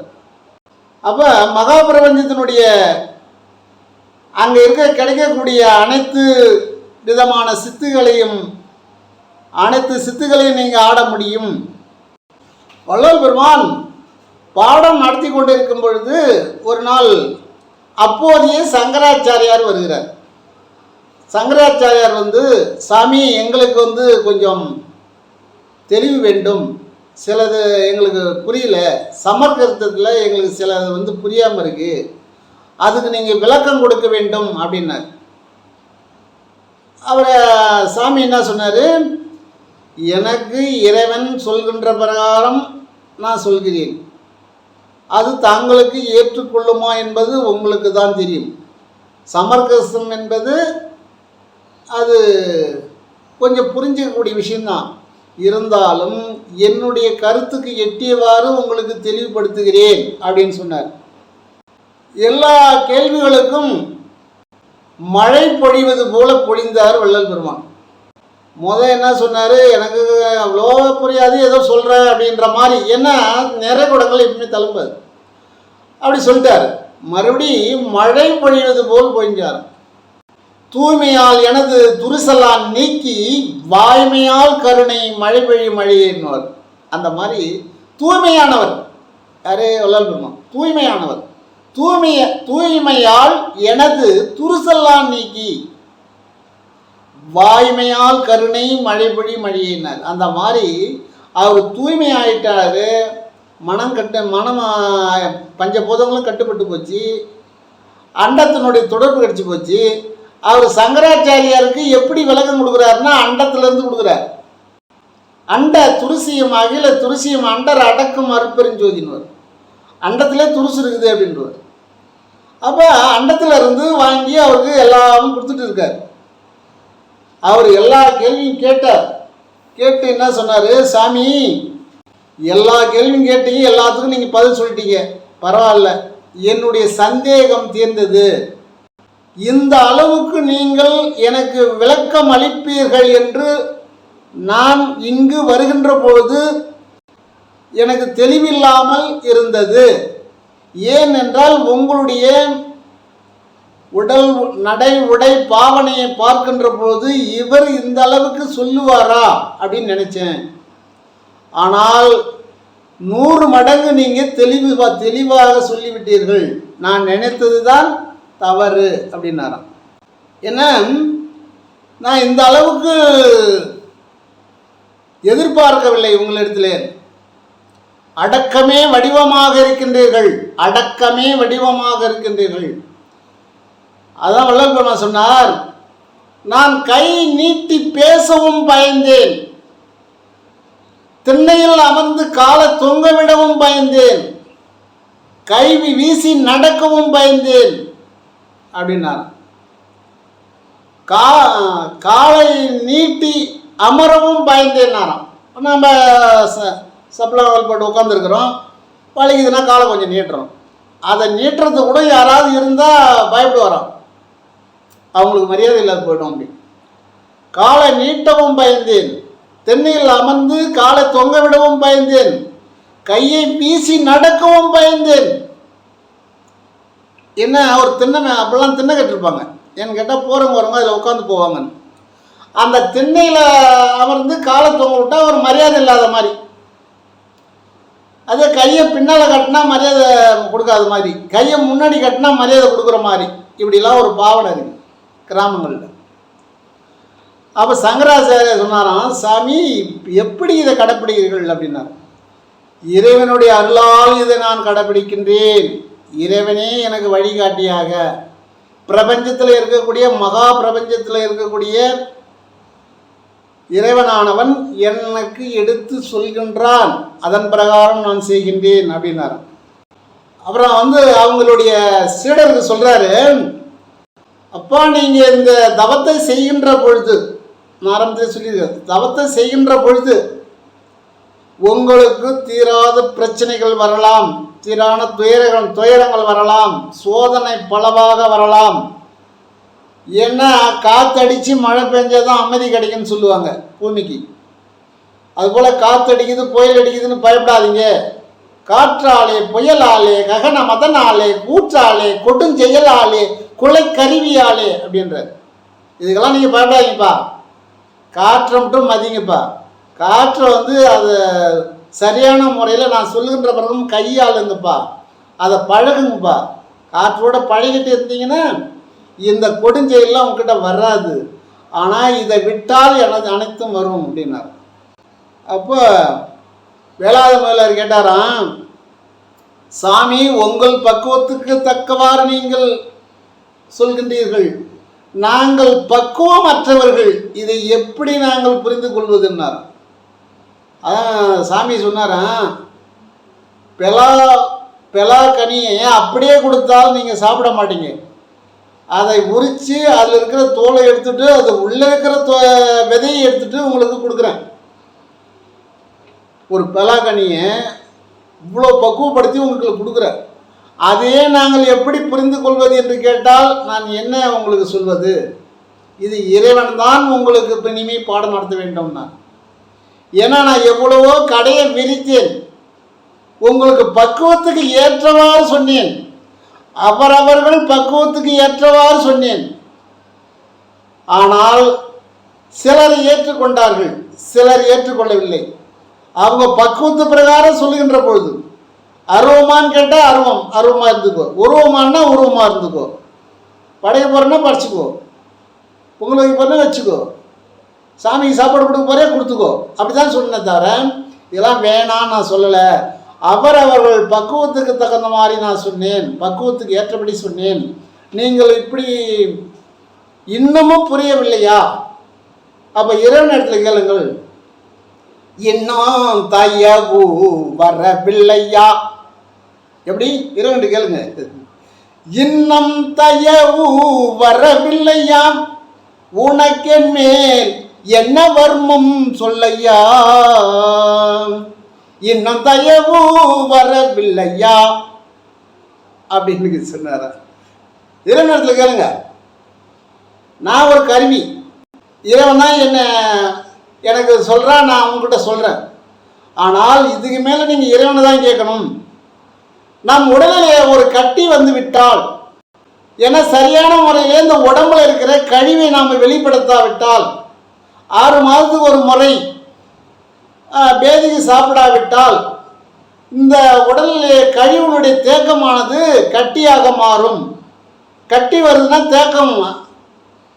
அப்போ மகா பிரபஞ்சத்தினுடைய அங்கே கிடைக்கக்கூடிய அனைத்து விதமான சித்துகளையும் நீங்கள் ஆட முடியும். வள்ளல் பெருமான் பாடம் நடத்தி கொண்டிருக்கும் பொழுது ஒரு நாள் அப்போதைய சங்கராச்சாரியார் வருகிறார். சங்கராச்சாரியார் வந்து, சாமி எங்களுக்கு வந்து கொஞ்சம் தெளிவு வேண்டும், சிலது எங்களுக்கு புரியல, சமர்க்கத்தில் எங்களுக்கு சிலது வந்து புரியாமல் இருக்கு, அதுக்கு நீங்கள் விளக்கம் கொடுக்க வேண்டும் அப்படின்னார். அவரை சாமி என்ன சொன்னார்? எனக்கு இறைவன் சொல்கின்ற பிரகாரம் நான் சொல்கிறேன், அது தாங்களுக்கு ஏற்றுக்கொள்ளுமா என்பது உங்களுக்கு தான் தெரியும். சமர்க்கசம் என்பது அது கொஞ்சம் புரிஞ்சிக்கக்கூடிய விஷயம்தான். இருந்தாலும் என்னுடைய கருத்துக்கு எட்டியவாறு உங்களுக்கு தெளிவுபடுத்துகிறேன் அப்படின்னு சொன்னார். எல்லா கேள்விகளுக்கும் மழை பொழிவது போல பொழிந்தார் வள்ளல் பெருமான். என்ன சொன்னார்? எனக்கு அவ்வளோ புரியாது, ஏதோ சொல்கிறேன் அப்படின்ற மாதிரி. ஏன்னா நிறைய குடங்கள் எப்பவுமே தழும்பாது. அப்படி சொல்லிட்டார். மறுபடி மழை பொழிவது போல் பொழிஞ்சார். தூய்மையால் எனது துரிசலான் நீக்கி வாய்மையால் கருணை மழை பொழி மழையினார். அந்த மாதிரி தூய்மையானவர் யாரே வள்ளல் பெருமான். தூய்மையானவர். தூய்மையால் எனது துரிசலான் நீக்கி வாய்மையால் கருணை மழை பொழி மழையினார். அந்த மாதிரி அவர் தூய்மை ஆயிட்டாரு. மனம் பஞ்சபூதங்களும் கட்டுப்பட்டு போச்சு. அண்டத்தினுடைய தொடர்பு கிடைச்சி போச்சு. அவர் சங்கராச்சாரியாருக்கு எப்படி விளக்கம் கொடுக்குறாருன்னா அண்டத்திலேருந்து கொடுக்குறார். அண்ட துருசியம் அகில துருசியம் அண்டர் அடக்கும் அருப்பெருஞ்சோதின்வார். அண்டத்திலே துருசு இருக்குது அப்படின்றவர். அப்போ அண்டத்தில் இருந்து வாங்கி அவருக்கு எல்லாமும் கொடுத்துட்டு இருக்கார். அவர் எல்லா கேள்வியும் கேட்டார். கேட்டு என்ன சொன்னார்? சாமி, எல்லா கேள்வியும் கேட்டீங்க, எல்லாத்துக்கும் நீங்கள் பதில் சொல்லிட்டீங்க. பரவாயில்ல, என்னுடைய சந்தேகம் தீர்ந்தது. இந்த அளவுக்கு நீங்கள் எனக்கு விளக்கம் அளிப்பீர்கள் என்று நான் இங்கு வருகின்ற பொழுது எனக்கு தெளிவில்லாமல் இருந்தது. ஏனென்றால் உங்களுடைய உடல் நடை உடை பாவனையை பார்க்கின்ற போது இவர் இந்த அளவுக்கு சொல்லுவாரா அப்படின்னு நினைச்சேன். ஆனால் 100 மடங்கு நீங்கள் தெளிவாக சொல்லிவிட்டீர்கள். நான் நினைத்தது தான் தவறு அப்படின்னாராம். ஏன்னா நான் இந்த அளவுக்கு எதிர்பார்க்கவில்லை உங்களிடத்திலே. அடக்கமே வடிவமாக இருக்கின்றீர்கள், அடக்கமே வடிவமாக இருக்கின்றீர்கள். அதான் வள்ளல் பெருமான் சொன்னார், நான் கை நீட்டி பேசவும் பயந்தேன், திண்ணையில் அமர்ந்து காலை தொங்கவிடவும் பயந்தேன், கை வீசி நடக்கவும் பயந்தேன் அப்படின்னார். காலை நீட்டி அமரவும் பயந்தேன்னாராம். நம்ம சப்ளவால் போட்டு உட்காந்துருக்குறோம், வலிக்குதுன்னா காலை கொஞ்சம் நீட்டுறோம். அதை நீட்டுறது கூட யாராவது இருந்தால் பயப்படுவாராம், அவங்களுக்கு மரியாதை இல்லாத போய்டும். அப்படி காலை நீட்டவும் பயந்தேன், தென்னையில் அமர்ந்து காலை தொங்க விடவும் பயந்தேன், கையை வீசி நடக்கவும் பயந்தேன். என்ன ஒரு திண்ணை அப்படிலாம் திண்ணை கட்டிருப்பாங்க. ஏன்னு கேட்டால் போகிறவங்க வரவங்க அதில் உட்காந்து போவாங்கன்னு. அந்த திண்ணையில் அமர்ந்து காலை தொங்க விட்டால் ஒரு மரியாதை இல்லாத மாதிரி, அதே கையை பின்னால் கட்டினா மரியாதை கொடுக்காத மாதிரி, கையை முன்னாடி கட்டினா மரியாதை கொடுக்குற மாதிரி, இப்படிலாம் ஒரு பாவனை இருக்குது கிராமங்களில். அப்போ சங்கராச்சாரியார் சொன்னாராம், சாமி எப்படி இதை கடைப்பிடிக்கிறீர்கள் அப்படின்னார். இறைவனுடைய அருளால் இதை நான் கடைப்பிடிக்கின்றேன். இறைவனே எனக்கு வழிகாட்டியாக, பிரபஞ்சத்தில் இருக்கக்கூடிய மகா பிரபஞ்சத்தில் இருக்கக்கூடிய இறைவனானவன் எனக்கு எடுத்து சொல்கின்றான், அதன் பிரகாரம் நான் செய்கின்றேன் அப்படின்னார். அப்புறம் அவங்களுடைய சீடருக்கு சொல்கிறாரு, அப்பா நீங்கள் இந்த தவத்தை செய்கின்ற பொழுது, நான் ஆரம்பத்தில் சொல்லியிருக்கேன், தவத்தை செய்கின்ற பொழுது உங்களுக்கு தீராத பிரச்சனைகள் வரலாம், தீரான துயரங்கள் வரலாம், சோதனை பலவாக வரலாம். ஏன்னா காற்றடிச்சு மழை பெஞ்சாதான் அமைதி கிடைக்குன்னு சொல்லுவாங்க பூமிக்கு. அதுபோல் காற்றடிக்குது புயல் அடிக்குதுன்னு பயப்படாதீங்க. காற்றாலே, புயலாலே, ககன மதனாலே, கூற்றாலே, கொடுஞ்செயலாலே, குலை கருவியாலே அப்படின்றார். இதுக்கெல்லாம் நீங்கள் பயப்படாதீங்கப்பா, காற்றை மட்டும் மதிங்கப்பா. காற்றை அது சரியான முறையில் நான் சொல்லுகின்ற பிறகும் கையாளுங்கப்பா, அதை பழகுங்கப்பா. காற்றோட பழகிட்டு இருந்தீங்கன்னா இந்த கொடுஞ்செயலாம் உங்ககிட்ட வராது. ஆனால் இதை விட்டால் எனக்கு அனைத்தும் வரும் அப்படின்னார். அப்போ வேளாத முதலார் கேட்டாராம், சாமி உங்கள் பக்குவத்துக்கு தக்கவாறு நீங்கள் சொல்கின்றீர்கள், நாங்கள் பக்குவமற்றவர்கள், இதை எப்படி நாங்கள் புரிந்து கொள்வதுன்னார். அதான் சாமி சொன்னாராம், பெலா கனியை அப்படியே கொடுத்தாலும் நீங்கள் சாப்பிட மாட்டீங்க, அதை உரித்து அதில் இருக்கிற தோலை எடுத்துட்டு அது உள்ளே இருக்கிற விதையை எடுத்துட்டு உங்களுக்கு கொடுக்குறேன். ஒரு பலாக்கனியை இவ்வளோ பக்குவப்படுத்தி உங்களுக்கு கொடுக்குறேன். அதையே நாங்கள் எப்படி புரிந்து கொள்வது என்று கேட்டால் நான் என்ன உங்களுக்கு சொல்வது? இது இறைவன் தான் உங்களுக்கு இப்போ இனிமேல் பாடம் நடத்த வேண்டும்னா. ஏன்னா நான் எவ்வளவோ கடையை விரித்தேன், உங்களுக்கு பக்குவத்துக்கு ஏற்றவாறு சொன்னேன், அவரவர்கள் பக்குவத்துக்கு ஏற்றவாறு சொன்னேன். ஆனால் சிலர் ஏற்றுக்கொண்டார்கள், சிலர் ஏற்றுக்கொள்ளவில்லை. அவங்க பக்குவத்து பிரகாரம் சொல்லுகின்ற பொழுது அருவமானு கேட்டால் அருவமாக இருந்துக்கோ, உருவமானா உருவமாக இருந்துக்கோ, படைக்க போகிறேன்னா படைச்சிக்கோ, பொங்கல் வைக்க போகிறேன்னா வச்சுக்கோ, சாமிக்கு சாப்பாடு கொடுக்க போகிறே கொடுத்துக்கோ, அப்படி தான் சொன்னேன். தவிர இதெல்லாம் வேணான்னு நான் சொல்லலை. அவர்கள் பக்குவத்துக்கு தகுந்த மாதிரி நான் சொன்னேன், பக்குவத்துக்கு ஏற்றபடி சொன்னேன். நீங்கள் இப்படி இன்னமும் புரியவில்லையா? அப்போ இறைவன் இடத்துல கேளுங்கள், இன்னும் தயவு வரவில்லையா? எப்படி இறைவன் கேளுங்க, இன்னும் தயவு வரவில்லையா, உனக்கென் மேல் என்ன வர்மம் சொல்லையா, இன்னும் தயவு வரவில்லையா, அப்படின்னு சொன்னாரா? இறைவனிடத்தில் கேளுங்க. நான் ஒரு கருவி, இறைவன் தான் எனக்கு சொல்கிறான், நான் உங்ககிட்ட சொல்கிறேன். ஆனால் இதுக்கு மேலே நீங்கள் இறைவனை தான் கேட்கணும். நம் உடலிலே ஒரு கட்டி வந்து விட்டால், ஏன்னா சரியான முறையிலே இந்த உடம்புல இருக்கிற கழிவை நாம் வெளிப்படுத்தாவிட்டால், 6 மாதத்துக்கு ஒரு முறை பேதிக்கு சாப்பிடாவிட்டால் இந்த உடலிலே கழிவுனுடைய தேக்கமானது கட்டியாக மாறும். கட்டி வருதுன்னா தேக்கம்,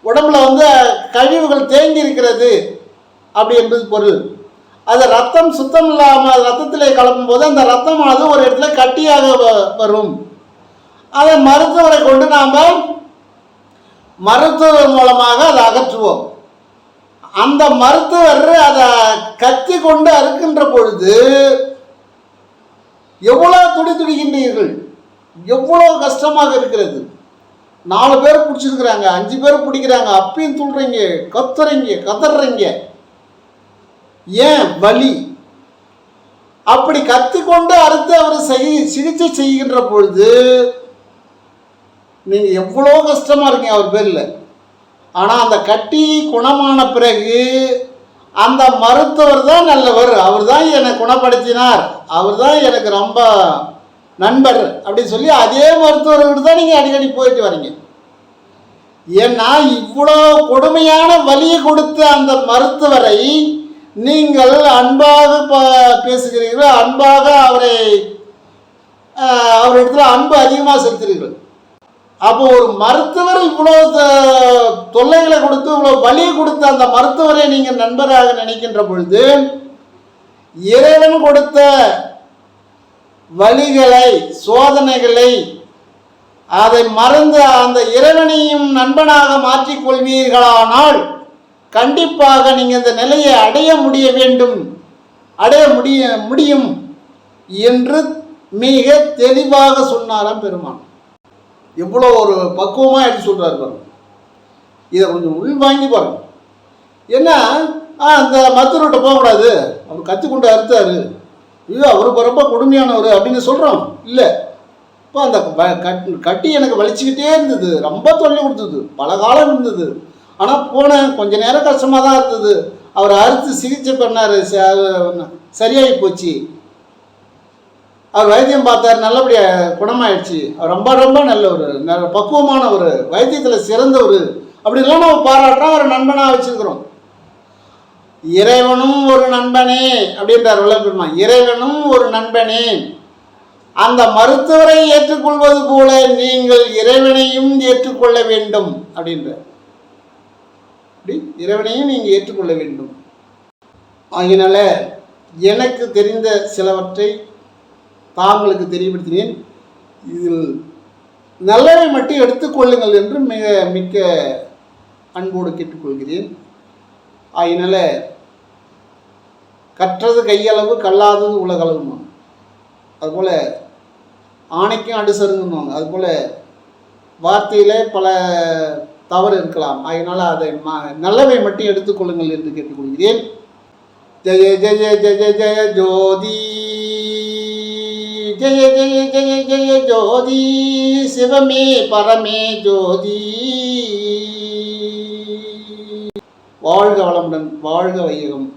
உடம்புல வந்து கழிவுகள் தேங்கி இருக்கிறது அப்படி என்பது பொருள். அது ரத்தம் சுத்தம் இல்லாமல் ரத்தத்திலே கலக்கும் போது அந்த ரத்தமானது ஒரு இடத்துல கட்டியாக வரும். அதை மருத்துவரை கொண்டு நாம் மருத்துவர் மூலமாக அதை அகற்றுவோம். அந்த மருத்துவர் அதை கத்தி கொண்டு அறுக்கின்ற பொழுது எவ்வளோ துடிக்கின்றீர்கள், எவ்வளோ கஷ்டமாக இருக்கிறது. 4 பேர் பிடிச்சிருக்கிறாங்க, 5 பேர் பிடிக்கிறாங்க, அப்பயும் துள்றீங்க, கத்துறீங்க, கதறீங்க. ஏன்? வலி. அப்படி கத்திக்கொண்டு அறுத்து அவர் சிகிச்சை செய்கின்ற பொழுது நீங்கள் எவ்வளோ கஷ்டமாக இருக்கீங்க அவர் பேரில். ஆனால் அந்த கட்டி குணமான பிறகு அந்த மருத்துவர் தான் நல்லவர், அவர் தான் என்னை குணப்படுத்தினார், அவர் தான் எனக்கு ரொம்ப நண்பர் அப்படின்னு சொல்லி அதே மருத்துவர்கிட்ட தான் நீங்கள் அடிக்கடி போயிட்டு வரீங்க. ஏன்னா இவ்வளோ கொடுமையான வலியை கொடுத்த அந்த மருத்துவரை நீங்கள் அன்பாக பேசுகிறீர்கள், அன்பாக அவரிடத்துல அன்பு அதிகமாக செலுத்துகிறீர்கள். அப்போ ஒரு மருத்துவர் இவ்வளோ தொல்லைகளை கொடுத்து இவ்வளோ வலியை கொடுத்த அந்த மருத்துவரை நீங்கள் நண்பராக நினைக்கின்ற பொழுது இறைவன் கொடுத்த வலிகளை சோதனைகளை அதை மறந்து அந்த இறைவனையும் நண்பனாக மாற்றிக்கொள்வீர்களானால் கண்டிப்பாக நீங்கள் இந்த நிலையை அடைய முடியும் என்று மிக தெளிவாக சொன்னாராம் பெருமான். எவ்வளோ ஒரு பக்குவமாக எடுத்து சொல்கிறார் பாருங்க. இதை கொஞ்சம் உள்வாங்கி பாருங்க. ஏன்னா அந்த மருத்துவர்கிட்ட போகக்கூடாது, அவர் கற்றுக்கொண்டு அறுத்தாரு, ஐயோ அவர் ரொம்ப கொடுமையானவர் அப்படின்னு சொல்கிறோம். இல்லை, இப்போ அந்த கட்டி எனக்கு வலிச்சுக்கிட்டே இருந்தது, ரொம்ப தொல்லை கொடுத்தது, பல காலம் இருந்தது. ஆனால் போனேன், கொஞ்ச நேரம் கஷ்டமாக தான் இருந்தது, அவர் அறுத்து சிகிச்சை பண்ணார், சரியாகி போச்சு, அவர் வைத்தியம் பார்த்தார், நல்லபடியாக குணமாயிடுச்சு, அவர் ரொம்ப ரொம்ப நல்ல பக்குவமான ஒரு வைத்தியத்தில் சிறந்தவர் அப்படின்லாம் நம்ம பாராட்டுறோம், ஒரு நண்பனாக வச்சுருக்கிறோம். இறைவனும் ஒரு நண்பனே அப்படின்றார் வல்லபெருமான். இறைவனும் ஒரு நண்பனே, அந்த மருத்துவரை ஏற்றுக்கொள்வது போல நீங்கள் இறைவனையும் ஏற்றுக்கொள்ள வேண்டும் அப்படின்றார். அப்படி இறைவனையும் நீங்கள் ஏற்றுக்கொள்ள வேண்டும். அதனால எனக்கு தெரிந்த சிலவற்றை தாங்களுக்கு தெரியப்படுத்தினேன். இதில் நல்லவை மட்டும் எடுத்துக்கொள்ளுங்கள் என்று மிக்க அன்போடு கேட்டுக்கொள்கிறேன். அதனால கற்றது கையளவு கல்லாதது உலகளவுமா, அதுபோல் ஆணைக்கும் அடுசருங்கன்னுவாங்க, அதுபோல் வார்த்தையில் பல தவறு இருக்கலாம். அதனால் அதை நல்லவை மட்டும் எடுத்துக்கொள்ளுங்கள் என்று கேட்டுக்கொள்கிறேன். ஜெய ஜெய ஜெய ஜெய ஜோதி, ஜெய ஜெய ஜெய ஜெய ஜோதி, சிவமே பரமே ஜோதி. வாழ்க வளமுடன், வாழ்க வையகம்.